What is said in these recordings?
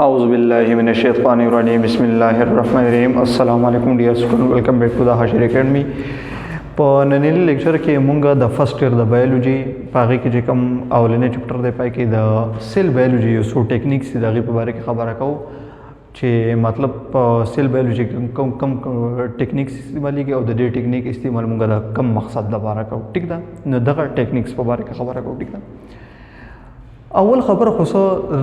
औज़ुबिल्लाहिमिनश्शैतानिर्रजीम बिस्मिल्लाहिर्रहमानिर्रहीम अस्सलामु अलैकुम dear student welcome back to the Hashir academy. په ننني لیکچر کې مونږ د فرست ایئر د بایولوژي پاغه کې چې کوم اولنې چپټر دی پای کې د سیل بایولوژي یو څو ټیکنیکس دي دغه په اړه کې خبره کوو چې مطلب په سیل بایولوژي کې کم ټیکنیکس استعمالي کې او د دې ټیکنیک استعمال مونږ د کم مقصد لپاره کوو. ټیک ده، نو دغه ټیکنیکس په اړه کې خبره کوو. ټیک ده، اول خبر خو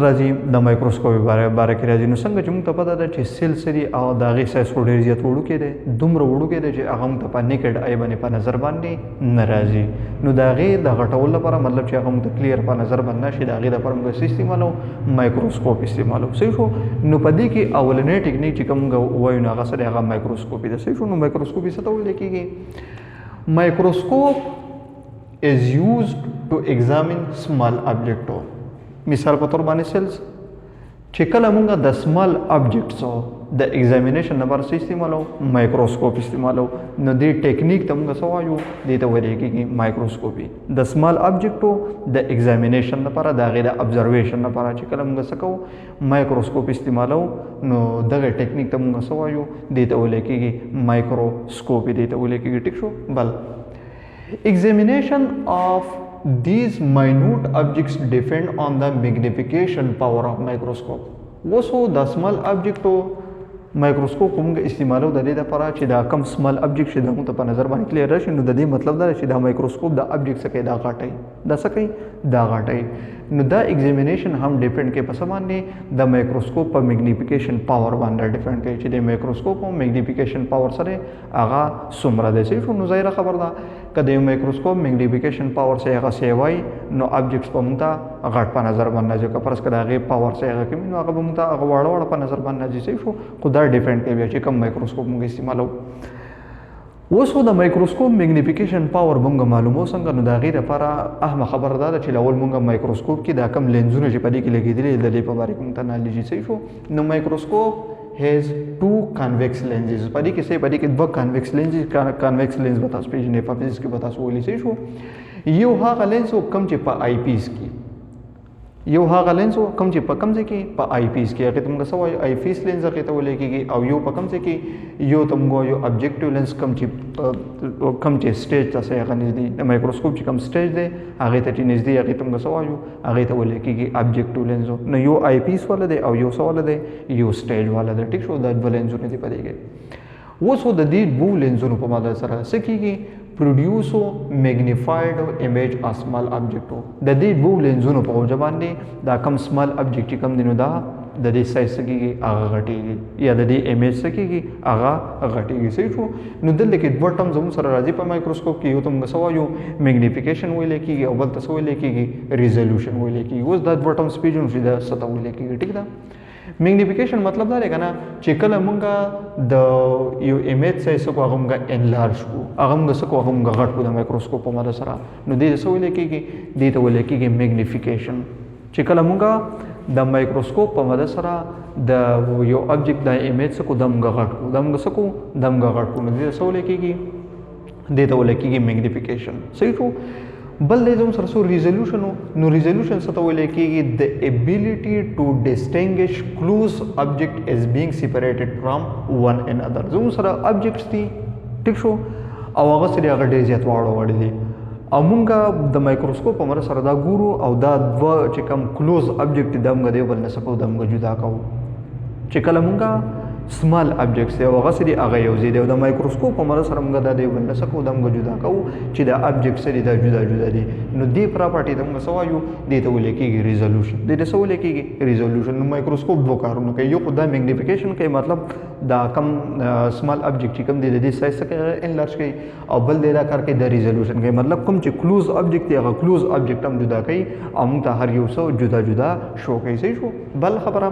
راځي د مایکروسکوپ باره کې راځي. نو څنګه چې موږ ته پته ده چې سیل سری او د هغې سایز خو ډېر زیات وړوکی دی، دومره وړوکی دی چې هغه موږ ته په نیکډ آی باندې په نظر باندې نه راځي. نو د هغې د غټولو لپاره مطلب چې هغه موږ ته کلیر په نظر باندې نه شي، د هغې لپاره موږ څه استعمالوو؟ مایکروسکوپ استعمالوو. صحیح شو؟ نو په دې کې اولنی ټیکنیک چې کوم موږ وایو نو هغه څه دی؟ هغه مایکروسکوپي ده. صحیح شو؟ نو مایکروسکوپي څه ته ویل کېږي؟ مایکروسکوپ is used to examine small object. مثال په تور باندې سیلز چې کله مونږ د سمال ابجیکټس د ایگزامینیشن لپاره څه استعمالو؟ مایکروسکوپ استعمالو. نو دې ټیکنیک ته مونږ څه وایو؟ دې ته ویل کېږي مایکروسکوپي. د سمال ابجیکټو د ایگزامینیشن لپاره د هغې د ابزرویشن لپاره چې کله مونږ څه کوو؟ مایکروسکوپ استعمالو. نو دغه ټیکنیک ته مونږ څه وایو؟ دې ته ویل کېږي مایکروسکوپي. دې ته ویل کېږي. ټیک شو؟ بل examination of these minute objects depend on the magnification power of microscope. وسو د سمال object مایکروسکوپ موږ استعمالو د دې لپاره چې دا کم سمال object چې موږ ته په نظر باندې کلیر راشي. نو د دې مطلب دا چې دا مایکروسکوپ د object څخه دا غټي دا څه کوي؟ دا غټي. نو دا ایگزامینیشن هم ډیپند کوي په څه باندې؟ د مایکروسکوپ په میگنیفیکیشن پاور باندې ډیپند کوي چې د مایکروسکوپ په میگنیفیکیشن پاور سره هغه څومره دی. صحیح شو؟ نو ظاهره خبر ده که د مایکروسکوپ میگنیفیکیشن پاور سره هغه سیوای نو ابجیکټس په موږ ته غټ په نظر باندې راځي. که فرض کړه هغې پاور سره هغه کمی نو هغه به موږ ته هغه واړه واړه په نظر باندې راځي. صحیح شو؟ خو دا ډیپند کوي چې کوم مایکروسکوپ موږ استعمالو. اوس خو د مایکروسکوپ میگنیفیکیشن پاور موږ معلومو څنګه؟ نو د هغې لپاره اهمه خبره دا ده چې اول موږ مایکروسکوپ کې دا کم لینزونه چې په دې کې لګېدلي د دې په باره کې موږ ته نالېږي. صحیح شو؟ نو مایکروسکوپ has two convex lenses. په دې کې څه؟ په دې کې دوه convex lenses. convex lens به تاسو پېژنئ، په فزیکس کې به تاسو ویلی. صحیح شو؟ یو هغه لینس و کوم چې په آی پیس کې یو هغه لینس و کوم چې په کوم ځای کې؟ په آی پیس کې. هغې ته موږ څه وایو؟ آی پیس لینس هغې ته ویلی کېږي. او یو په کوم ځای کې؟ یو ته موږ وایو ابجیکټیو لینس. کوم چې سټیج ته څه هغه نږدې د مایکروسکوپ چې کوم سټیج دی هغې ته چې نږدې هغې ته موږ څه وایو؟ هغې ته ویلی کېږي ابجیکټیو لینس. نو یو آی پیس والا دی او یو څه والا دی؟ یو سټیج والا دی. ټیک شو؟ دا دوه لینزونه دي په دې کې. اوس خو د دې دوو لینزونو په مدد سره څه کېږي؟ produce magnified image of small object. د دې دوو لینزونو په وجه باندې دا کم سمال object چې کم دی نو دا د دې سایز څه کېږي؟ هغه غټېږي، یا د دې امیج څه کېږي؟ هغه غټېږي. صحیح شو؟ نو دلته کې دوه ټرم زموږ سره راځي په مایکروسکوپ کې. یو ته موږ څه وایو؟ میگنیفیکیشن ویلی کېږي او بل ته څه ویلی کېږي؟ ریزولوشن ویلی کېږي. اوس دا دوه ټرمز پېژنو چې دا څه ته ویلی کېږي. ټیک ده؟ میگنیفیکیشن مطلب دا دی که نه چې کله مونږ د یو امیج سایز څه کړو هغه مونږ انلارج کړو، هغه مونږ څه کړو هغه مونږ غټ کړو د مایکروسکوپ په مدد سره. نو دې ته څه ویلی کېږي؟ دې ته ویلی کېږي میگنیفیکیشن. چې کله مونږ د مایکروسکوپ په مدد سره د یو ابجیکټ د امیج څه کړو دا مونږ غټ کړو، دا مونږ څه کړو؟ دا مونږ غټ کړو. نو دې ته څه ویلی کېږي؟ دې ته ویلی کېږي میگنیفیکیشن. صحیح شو؟ بل دی زموږ سره څو ریزولوشن و. نو ریزولوشن څه ته ویلی کېږي؟ د ابیلیټي ټو ډسټنګویش کلوز ابجیکټ از بینګ سیپریټډ فرام ون ان ادر. زموږ سره ابجیکټس دي. ټیک شو؟ او هغه سره هغه ډېر زیات واړه واړه دي او مونږ د مایکروسکوپ په مرسته سره دا ګورو او دا دوه چې کوم کلوز ابجیکټ دي دا مونږ د یو بل نه څه کوو؟ دا مونږ جدا کوو. چې کله مونږ سمال ابجیکټس دی او هغه سره هغه یو ځای دی او د مایکروسکوپ په مرسته سره مونږ دا د یو بل نه څه کوو؟ دا مونږ جدا کوو چې دا ابجیکټ سره دا جدا جدا دي. نو دې پراپرټي ته مونږ څه وایو؟ دې ته ویلی کېږي ریزولوشن. دې ته څه ویلی کېږي؟ ریزولوشن. نو مایکروسکوپ دوه کارونه کوي. یو خو دا میگنیفیکیشن کوي، مطلب دا کم سمال ابجیکټ چې کوم دی د دې سایز څه کوي؟ انلارج کوي. او بل دی دا کار کوي د ریزولوشن کوي، مطلب کوم چې کلوز ابجیکټ دی هغه کلوز ابجیکټ هم جدا کوي او مونږ ته هر یو څه جدا جدا شو کوي. صحیح شو؟ بل خبره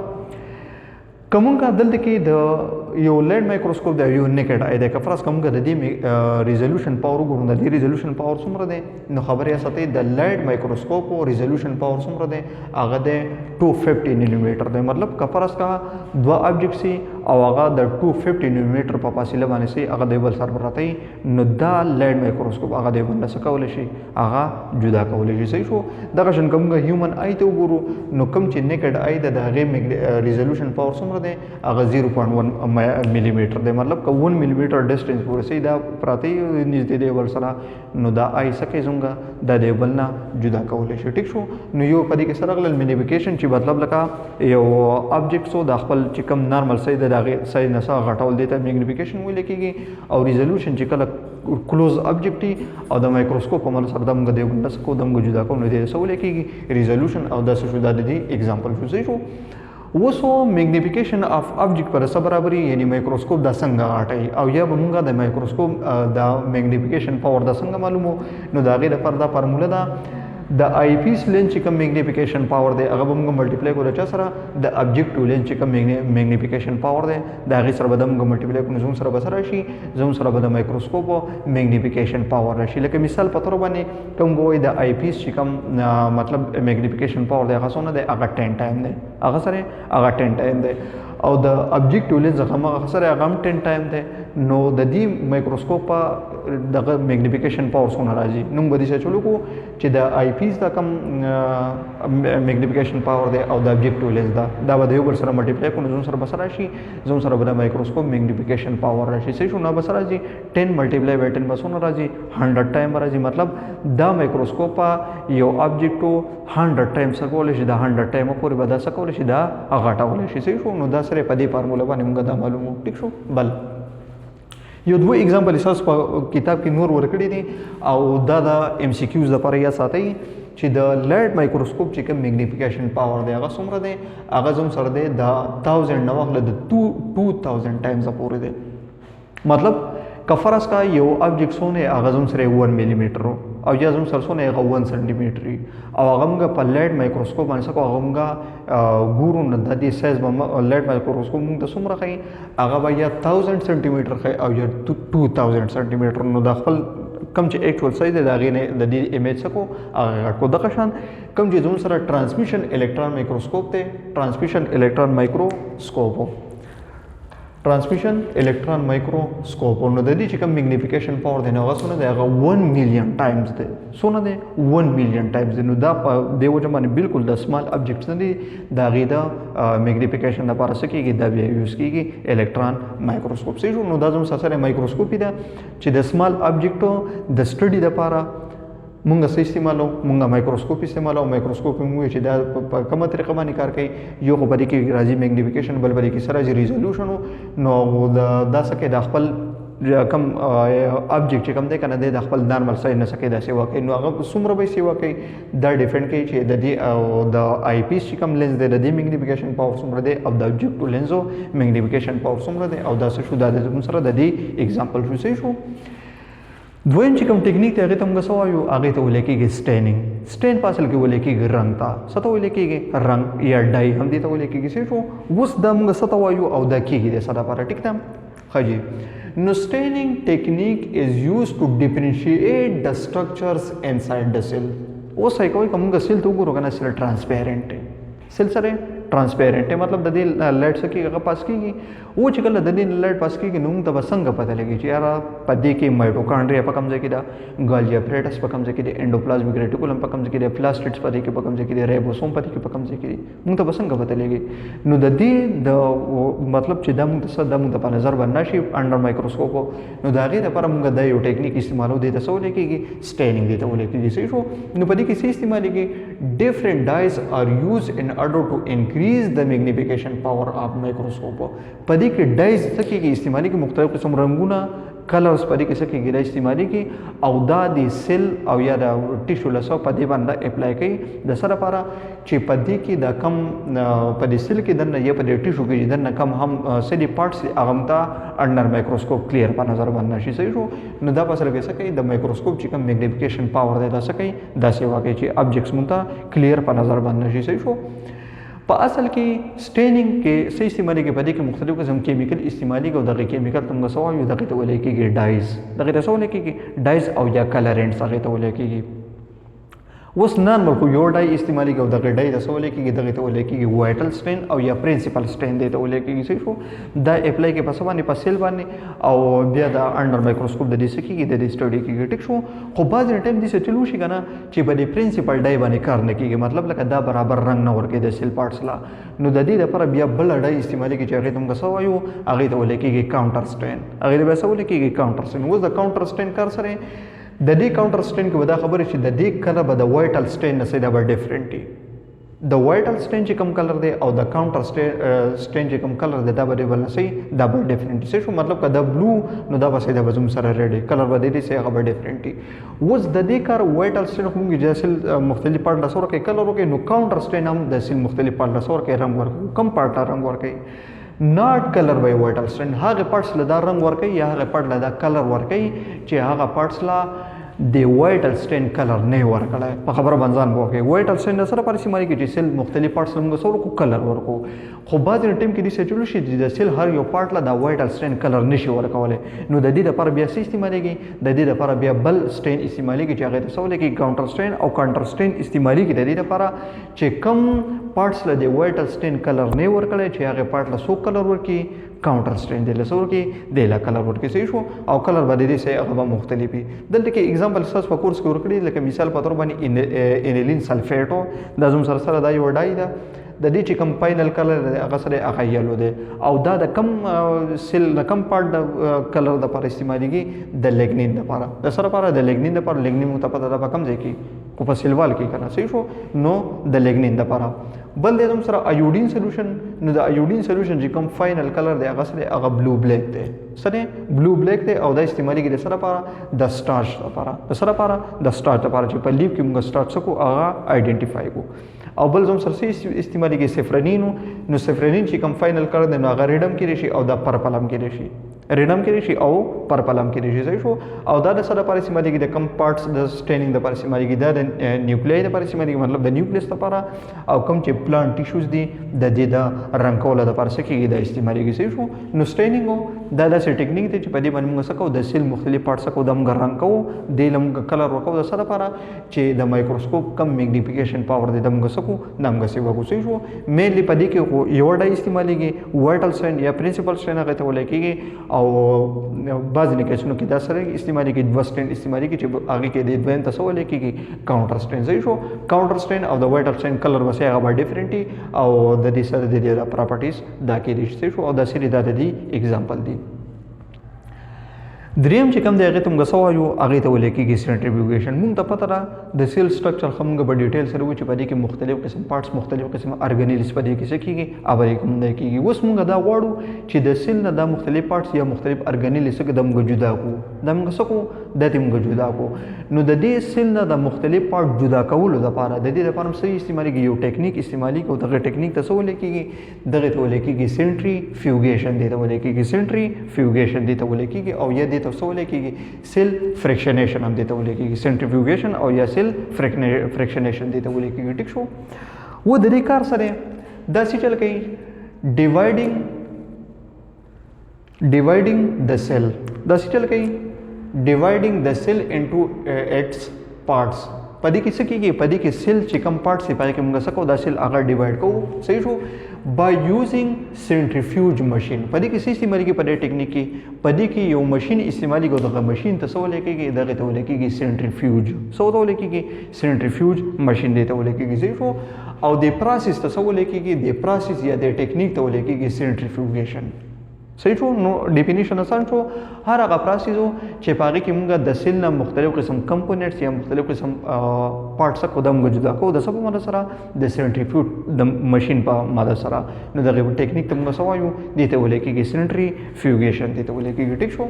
که مونږ دلته کې د یو لیډ مایکروسکوپ دی یو نیکډ آی دی که فرض کوم د دې ریزولوشن پاور وګورو د دې ریزولوشن پاور څومره دی نو خبرې اساته د لیډ مایکروسکوپ او ریزولوشن پاور څومره دی هغه د 250 نانومیټر دی مطلب که فرض کا دوه آبجیکټ سي او هغه د 250 نانومیټر په فاصله باندې سي هغه د بل سره راته نو دا لیډ مایکروسکوپ هغه د بل څخه کول شي هغه جدا کول شي صحیح شو دغه شن کوم هیومن آی ته وګورو نو کوم چې نیکډ آی د هغه ریزولوشن پاور څومره دی هغه 0.1 ملي میټر دی مطلب که 1 ملي میټر ډیسټنس پورې سي دا پراته نږدې دی ول سره نو دا آی سکه زونګه د دې بل نه جدا کول شي ټیک شو نو یو په دې کې سره غل مینیفیکیشن چې مطلب لکه یو آبجیکټ سو د خپل چې کوم نارمل سایز د هغه سایز نه سره غټول دی ته میګنیفیکیشن ویل کېږي او ریزولوشن چې کله کلوز آبجیکټ او د مایکروسکوپ په مل سره دمګه دی ګنده سکو دمګه جدا کوم دی سوال کېږي ریزولوشن او د څه شو د دې اگزامپل شو وسو میګنیفیکیشن اف آبجیکټ پر سره برابرۍ یعنی مایکروسکوپ د څنګه غټي او یا به مونږه د مایکروسکوپ د میګنیفیکیشن پاور د څنګه معلومو نو دا غي د پردا فارموله ده د آی پیس لینز چې کوم میګنیفیکیشن پاور دی هغه به موږ ملټیپلای کول چا سره د ابجیکټیو لینز چې کوم میګنیفیکیشن پاور دی دا غي سره به موږ ملټیپلای کوو زوم سره به سره شي زوم سره به د مایکروسکوپ میګنیفیکیشن پاور راشي لکه مثال په تور باندې کوم وای د آی پیس چې کوم مطلب میګنیفیکیشن پاور دی هغه څونه دی هغه 10 ټایم دی هغه سره هغه 10 ټایم دی او د ابجیکټیو لینز هغه سره هغه 10 ټایم دی نو د دې مایکروسکوپ دغه میګنیفیکیشن پاور څونه راځي نو به دې چلو کو چې د آی پیس دا کم میګنیفیکیشن پاور دی او د ابجیکټیو لینز دا به یو بل سره ملټیپلای کوو زوم سره بسره شي زوم سره به د مایکروسکوپ میګنیفیکیشن پاور راشي صحیح شو نو بسره راځي 10 ملټیپلای بای 10 بسونه راځي 100 ټایم راځي مطلب دا مایکروسکوپ یو ابجیکټو 100 ټایم سکول شي دا 100 ټایم پورې به دا سکول شي دا غټول شي صحیح شو نو دا سره په دې فارموله باندې موږ دا معلومو ټیک شو بل یو دوه اگزامپل اساس په کتاب کې نور ورکړي دي او دا د ام سی کیوز لپاره یا ساتي چې د لیډ مایکروسکوپ چې کوم میګنیفیکیشن پاور دی هغه څومره دی هغه زم سره دی د 1000 نو غل د 2000 ټایمز پورې دی مطلب کفرس کا یو ابجیکټ سونه هغه زم سره 1 ملي میټر او یا زم سره سونه هغه 1 سنټي میټر او هغه موږ په لیډ مایکروسکوپ باندې سکو هغه موږ ګورو نه د دې سایز لیډ مایکروسکوپ موږ د څومره خي هغه به یا 1000 سنټي میټر خي او یا 2000 سنټي میټر نو د خپل کم چې اکچوال سایز دی دا غي نه د دې ایمیج سکو هغه کو د قشان کم چې زم سره ترانسمیشن الکترون مایکروسکوپ ته ترانسمیشن الکترون مایکروسکوپ transmission electron microscope और नदी चिकम magnification power देने होगा सोना देगा 1 million times they सोना दे 1 million times they नुदा देवो जमाने बिल्कुल द स्मॉल ऑब्जेक्ट्स ने दागी दा मैग्निफिकेशन दा पार सकी की दा यूज की इलेक्ट्रॉन माइक्रोस्कोप से जो नुदा जम ससरे माइक्रोस्कोप दा च द स्मॉल ऑब्जेक्टो द स्टडी दा पारा مونږه څه استعمالو مونږه مایکروسکوپ استعمالو مایکروسکوپ موږ چې دا په کومه طریقه باندې کار کوي یو خو باندې کې راځي میګنیفیکیشن بل باندې کې سره ریزولوشن نو دا سکه د خپل کم ابجیکټ کم دی کنه د خپل نارمل سایز نه سکه دا سیوا کوي نو هغه څومره به سیوا کوي دا ډیفرنٹ کوي چې د دې او د آی پیس چې کم لینز دی د دې میګنیفیکیشن پاور څومره دی او د ابجیکټ لینزو میګنیفیکیشن پاور څومره دی او دا څه شو دا د سره د دې اگزامپل شو دویم چې کوم ټیکنیک ته هغه ته موږ سوایو هغه ته ولیکيږي سټینینګ سټین پاسل کې ولیکيږي رنگ تا ستو ولیکيږي رنگ یا ډای هم دي ته ولیکيږي څه شو وس د موږ ستوایو او د کېږي د ساده لپاره ټیک تم خجی نو سټینینګ ټیکنیک از یوز ټو ډیفرنشیټ د سټرکچرز انساید د سیل اوس هي کوم موږ سیل ته وګورو کنه سیل ترانسپیرنٹ سیل سره ट्रांसपेरेंट है मतलब ददी लाइट सकी का पास की वो चिकल ददी लाइट पास की नुंग तब संग पता लगी यार पदे के माइटोकॉन्ड्रिया पकम से किदा गाल्जी एपरेटस पकम से किदे एंडोप्लाज्मिक रेटिकुलम पकम से किदे प्लास्टिड्स पदे के पकम से किदे राइबोसोम पदे के पकम से किदे मुंग तब संग पता लगी नु ददी द मतलब چې دم د په نظر باندې شي انډر مایکروسکوپ نو دا غي د پر موږ د یو ټیکنیک استعمالو دي تاسو لیکيږي سټینینګ دي ته ولیکيږي صحیح شو نو په دې کې څه استعماليږي ډیفرنٹ ډایز ار یوز ان order to increase the magnification power of microscope په دې کې ډایز څه کې استعمالي کې مختلف قسم رنگونه کلرز په دې کې څه کې استعمالي کې او دا د سیل او یا د ټیشو لسو په دې باندې اپلای کوي د سره لپاره چې په دې کې د کم په دې سیل کې دنه یا په دې ټیشو کې دنه کم هم سیلی پارټس هغه ته انډر مایکروسکوپ کلیر په نظر باندې شي صحیح شو نو دا په سره کې څه کوي د مایکروسکوپ چې کوم میګنیفیکیشن پاور دی دا څه کوي دا څه واقعي چې ابجیکټس مونږ ته کلیر په نظر باندې شي صحیح شو په اصل کې سټینینګ کې څه استعمالي کې پدې کې مختلف قسم کیمیکل استعمالي کو دغه کیمیکل تم غسو یو دغه ته ولې کېږي ډایز دغه ته ولې کېږي ډایز او یا کلرنټس هغه ته ولې کېږي اوس نارمل کو یو ډای استعمالي کو دغه ډای د سولې کېږي دغه ته ولې کېږي وایټل سټین او یا پرنسپل سټین دی ته ولې کېږي څه شو دا اپلای کې پس باندې په سیل باندې او بیا د انډر مایکروسکوپ د دې څه کېږي د دې سټډي کېږي ټیک شو خو بعض ټایم دې څه چلو شي کنه چې په دې پرنسپل ډای باندې کار نه کېږي مطلب لکه دا برابر رنگ نه ورکې د سیل پارټس لا نو د دې لپاره بیا بل ډای استعمالي کې چې هغه تم غسو وایو هغه ته ولې کېږي کاونټر سټین هغه به څه ولې کېږي کاونټر سټین اوس د کاونټر سټین کار سره د دې کاونټر سټین کې ودا خبره چې د دې کلر به د وایټل سټین نه سیده به ډیفرنٹ دی د وایټل سټین چې کوم کلر دی او د کاونټر سټین چې کوم کلر دی دا به بل نه سي دا به ډیفرنٹ دی شو مطلب کدا بلو نو دا به سیده به زوم سره ریډ کلر به دې سي هغه به ډیفرنٹ دی اوس د دې کار وایټل سټین کوم چې اصل مختلف پارت لاسور کې کلر ورکې نو کاونټر سټین هم د اصل مختلف پارت لاسور کې رنگ ورکې کم پارت رنگ ورکې not color by vital strain هغه پارټس له دا رنگ ورکې یا هغه پارت له دا کلر ورکې چې هغه پارټس لا د وایټل سټین کلر نه ورکړای په خبره بنځان وکړي وایټل سټین سره پر سیمه کې چې سیل مختلف پارټس موږ سره کو کلر ورکو خو بعض ټیم کې د سچلو شي د سیل هر یو پارټ لا د وایټل سټین کلر نشي ورکولای نو د دې لپاره بیا څه استعمالېږي د دې لپاره بیا بل سټین استعمالېږي چې هغه ته سوال کې کاونټر سټین او کاونټر سټین استعمالېږي د دې لپاره چې کم پارټس له د وایټل سټین کلر نه ورکړي چې هغه پارټ له سو کلر ورکي کاونټر سټین د لسور کې د لا کلر ورکې صحیح شو او کلر باندې دې سه هغه مختلفي دلته کې اگزامپل ساس په کورس کې ورکړي لکه مثال په تور باندې انیلین سلفیټو د زوم سره دا یو ډای ده د دې چې کم فائنل کلر هغه سره هغه یلو ده او دا د کم سیل د کم پارت د کلر د پر استعمالېږي د لیګنین لپاره د سره لپاره د لیګنین لپاره لیګنین مو ته پته ده په کم ځای کې کو په سیلوال کې کنه صحیح شو نو د لیګنین لپاره بل د سره ایوډین سولوشن نو د ایوډین سولوشن چې کوم فائنل کلر دی هغه سره هغه بلو بلیک دی سره بلو بلیک دی او د استعمالېږي د سره لپاره د سټارچ لپاره د سره لپاره د سټارچ لپاره چې په لیف کې موږ سټارچ کو هغه آیډنټیفای کو او بل زم سره استعمالېږي سفرنینو نو سفرنین چې کوم فائنل کلر دی نو هغه ریډم کې شي او د پرپل هم کې شي ریډم کې شي او پرپل هم کې شي صحیح شو او دا د سره لپاره استعمالېږي د کم پارټس د سټینینګ لپاره استعمالېږي دا د نیوکلیای لپاره استعمالېږي مطلب د نیوکلیس لپاره او کوم چې پلانټ ټیشوز دي د دې د رنګ کولو لپاره څه کېږي دا استعمالېږي صحیح شو نو سټینینګ دا داسې ټیکنیک دی چې په دې باندې موږ څه کوو د سیل مختلف پارټس کو د موږ رنګ کوو د لمږ کلر ورکوو د سره لپاره چې د مایکروسکوپ کم میګنیفیکیشن پاور دی د موږ څه کوو د موږ څه وکړو صحیح شو مینلی په دې کې یو ډای استعمالېږي وایټل سټین یا پرنسپل سټین هغه ته ولې کېږي او بعض کیسونو کې دا سره استعمالېږي دوه سټین استعمالېږي چې هغه کې د دویم ته ولې کېږي کاونټر سټین صحیح شو کاونټر سټین او د وایټل سټین کلر وسه هغه ډیفرنٹ او د دې سره د دې پراپرټیز دا کې دي صحیح شو او دا سری دا د دې اگزامپل دي دریم چې کوم دی هغه تم غسو وایو هغه ته ولې کېږي سنټریفیوګیشن موږ ته پته را د سیل سټرکچر خو موږ په ډیټیل سره و چې په دې کې مختلف قسم پارټس مختلف قسم ارګانیلز په دې کې څه کېږي اوبرې کوم دی کېږي اوس موږ دا غواړو چې د سیل نه د مختلف پارټس یا مختلف ارګانیلز څخه د موږ جدا کو د موږ څه کو د دې موږ جدا کو نو د دې سیل نه د مختلف پارټ جدا کولو لپاره د دې لپاره څه استعمالېږي یو ټیکنیک استعمالي کو دغه ټیکنیک ته څه ولې کېږي دغه ته ولې کېږي سنټریفیوګیشن دی ته ولې کېږي سنټریفیوګیشن دی ته ولې کېږي او یا دې ته څه ولې کېږي سیل فریکشنیشن هم دیته ولې کېږي سنټریفیوګیشن او یا سیل فریکشنیشن دیته ولې کېږي ټیک شو و د دې کار سره دا څه چل کوي ډیوایډینګ د سیل دا څه چل کوي ډیوایډینګ د سیل انټو اټس پارټس پدې کې څه کېږي پدې کې سیل چې کوم پارټس یې پای کې موږ څه کوو دا سیل هغه ډیوایډ کوو صحیح شو by using centrifuge machine پدې کې څه استعمالېږي په دې ټیکنیک کې پدې کې یو ماشين استعمالېږي دغه ماشين ته څه ولې کېږي دغه ته ولې کېږي سنټریفیوج څه ته ولې کېږي سنټریفیوج ماشين دې ته ولې کېږي صحیح شو او د پروسس ته څه ولې کېږي د پروسس یا د ټیکنیک ته ولې کېږي سنټریفیوګیشن صحیح شو نو ډیفینیشن آسان شو هر هغه پروسس چې په هغه کې موږ د سیل نه مختلف قسم کمپوننټس یا مختلف قسم پارټس کو د موږ جدا کو د سبا ماده سره د سنټریفیوج د ماشين په ماده سره نو دغه ټیکنیک ته موږ سوایو دې ته ولې کېږي سنټریفیوګیشن دې ته ولې کېږي ټیک شو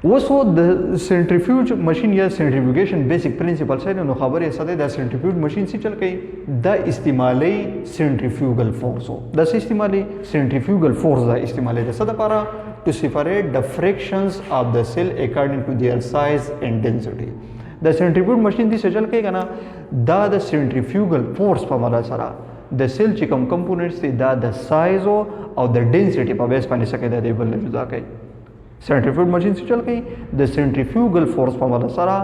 اوس د سنټریفیوج ماشين یا سنټریفیوګیشن بیسیک پرنسپل سره نو خبرې ساده د سنټریفیوج ماشين څه چل کوي د استعمالي سنټریفیوګل فورس د استعمالي سنټریفیوګل فورس د استعمالي د څه لپاره to separate the fractions of the cell according to their size and density د سنټریفیوج ماشين د څه چل کوي کنه دا د سنټریفیوګل فورس په مدار سره د سیل چې کوم کمپوننټس دي دا د سایز او د ډینسټي په بیس باندې څه کوي د بل نه جدا کوي. سنټریفیوګ ماشین څه چل کوي د سنټریفیوګل فورس په وجه سره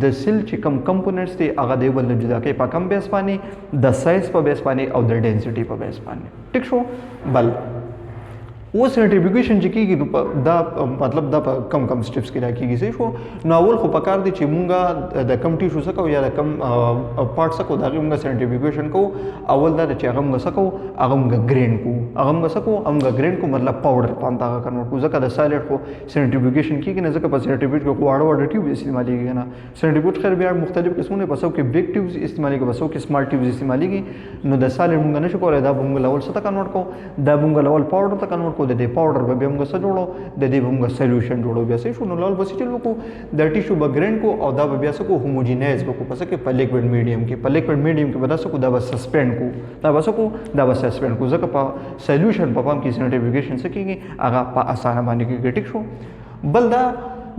د سیل چې کوم کمپوننټس دي هغه د بل نه جدا کوي په کم بیس باندې د سایز په بیس باندې او د ډینسټي په بیس باندې. ټیک شو. بل او سنټریفیوګیشن چې کیږي دا مطلب دا په کم کم سټیپس کې راکېږي. صحیح شو. نو اول خو پکار دي چې مونږه د کم ټیشو څخه یا د کم پارټ څخه دا مونږه سنټریفیوګیشن کو. اول دا چې هغه مونږ څخه هغه مونږ ګرین کو هغه مونږ څخه هغه ګرین کو مطلب پاوډر پانتا کنورټ کو. ځکه د سایلنت کو سنټریفیوګیشن کیږي نه ځکه په سنټریفیوګ کو واړه ټیوب استعمالېږي نه. سنټریفیوګ خیر بیا مختلف قسمونه په څو کې بیگ ټیوبز استعمالېږي په څو کې سمال ټیوبز استعمالېږي. نو د سایلنت مونږ نشو کولای دا مونږ لول څه ته کنورټ کو دا مونږ لول پاوډر ته کنورټ کو. د دې پاوډر بیا موږ څه جوړو د دې موږ سولوشن جوړو. بیا څه شو نو لول بس چلو کو د ټیشو بګرین کو او دا بیا څه کو هوموجینایز کو پس کې په لیکوډ میډیم کې په لیکوډ میډیم کې بدا څه کو دا بس سسپند کو دا بس کو دا بس سسپند کو. ځکه په سولوشن په پام کې سنټریفیوګیشن څه کیږي هغه په اسانه باندې کېږي. ټیک شو. بل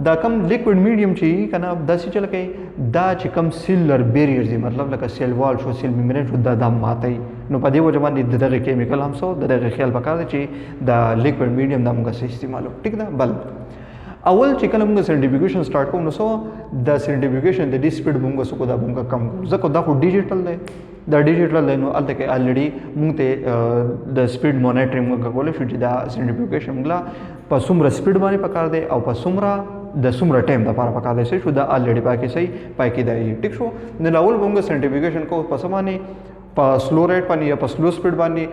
دا کم لیکوډ میډیم چې کنه دا څه چل کوي دا چې کم سیلر بیریئرز دي مطلب لکه سیل وال شو سیل میمبرین شو دا ماتي. نو په دې وجه باندې دغه کیمیکل هم سو دغه خیال پکار دی چې دا لیکوډ میډیم دا موږ استعمالو. ټیک ده. بل اول چې کله موږ سنټریفیوګیشن سٹارټ کوو نو سو د سنټریفیوګیشن د ډی سپیډ موږ سو کو دا موږ کم ځکه دا خو ډیجیټل دی دا ډیجیټل دی. نو الته کې الریډي موږ ته د سپیډ مانیټرینګ موږ کولای شو چې دا سنټریفیوګیشن موږ په څومره سپیډ باندې پکار دی او په څومره ټایم لپاره پکار دی. شو دا الریډي پاکي صحیح پاکي دی. ټیک شو. نو اول موږ سنټریفیوګیشن کو په سمانه په سلو ریټ باندې یا په سلو سپیډ باندې.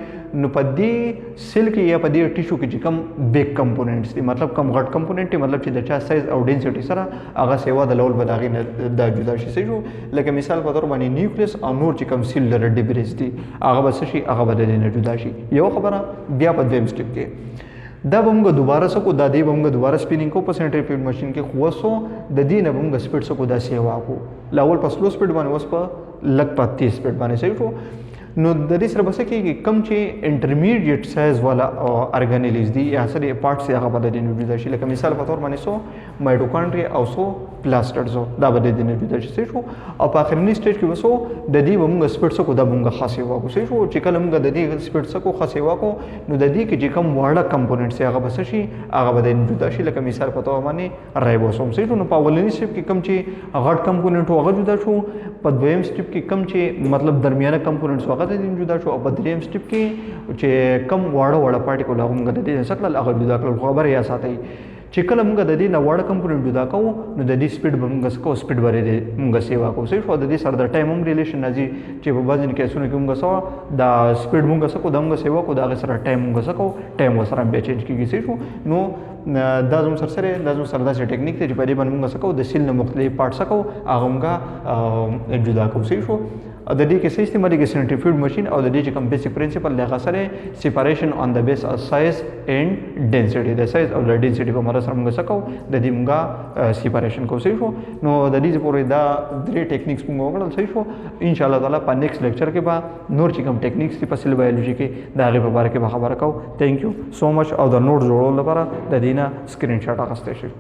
نو په دې سیل کې یا په دې ټیشو کې چې کم بیگ کمپوننټس دي مطلب کم غټ کمپوننټ دي مطلب چې د چا سایز او ډینسټي سره هغه سیوا د لول بداغي نه د جدا شي. صحیح شو. لکه مثال په تور باندې نیوکلیس او نور چې کم سیل لري ډیبریز دي هغه بس شي هغه بد نه جدا شي. یو خبره بیا په دویم سټیپ کې دا به موږ دوباره سکو دا دی به موږ دوباره سپینینګ کو په سنټریفیوګ ماشین کې خو وسو د دې نه موږ سپیډ سکو دا سیوا کو لاول په سلو سپیډ باندې وس په لګ په تیز سپیډ باندې. صحیح شو. نو د دې سره بس کې کم چې انټرمیډیټ سایز والا ارګانیلیز دي یا سره پارټس هغه بل دي نه جدا شي. لکه مثال په تور باندې سو مایټوکانډریا او سو پلاسترز دا بل دي نه جدا شي. صحیح شو. او په اخرنی سټیج کې وسو د دې موږ سپیډ سکو دا موږ خاصه واکو. صحیح شو. چې کله موږ د دې سپیډ سکو خاصه واکو نو د دې کې چې کم واړه کمپوننټس هغه بس شي هغه بل نه جدا شي. لکه مثال په تور باندې رایبوسوم. صحیح شو. نو په اولنی سټیپ کې کم چې غټ کمپوننټ هغه جدا شو. په دویم سټیپ کې کم چې مطلب درمیانه کمپوننټس هغه د جدا شو. او په دریم سټیپ کې چې کم واړه پارټیکل هغه موږ د دې شکل هغه جدا کړل. خبره یا ساتي چې کله موږ د دې نه واړه کمپوننټ جدا کوو نو د دې سپیډ به موږ سکو سپیډ باندې موږ سیوا کوو. صحیح شو. د دې سره د ټایم هم ریلیشن راځي چې په بعضې کیسونو کې موږ سو دا سپیډ موږ سکو د موږ سیوا کوو د هغې سره ټایم موږ سکو ټایم ورسره بیا چینج کېږي. صحیح شو. نو دا زموږ سره داسې ټیکنیک دی چې په دې باندې موږ سکو د سیل نه مختلف پارټ سکو هغه موږ جدا کوو. صحیح شو. د دې کې څه استعمالېږي سنټریفیوګ ماشین او د دې چې کوم بیسیک پرنسپل دی هغه سره سیپریشن آن د بیس اف سایز اینډ ډینسټي د سایز او د ډینسټي په مرسته موږ څه کوو د دې موږ سیپریشن کوو. صحیح شو. نو د دې پورې دا درې ټیکنیکس موږ وکړل. صحیح شو. ان شاء الله تعالی په نیکسټ لیکچر کې به نور چې کوم ټیکنیکس دي په سیل بایولوژي کې دا هغې په باره کې به خبره کوو. تھینک یو سو مچ. او د نوټ جوړولو لپاره د دې نه سکرین شاټ اخیستی شي.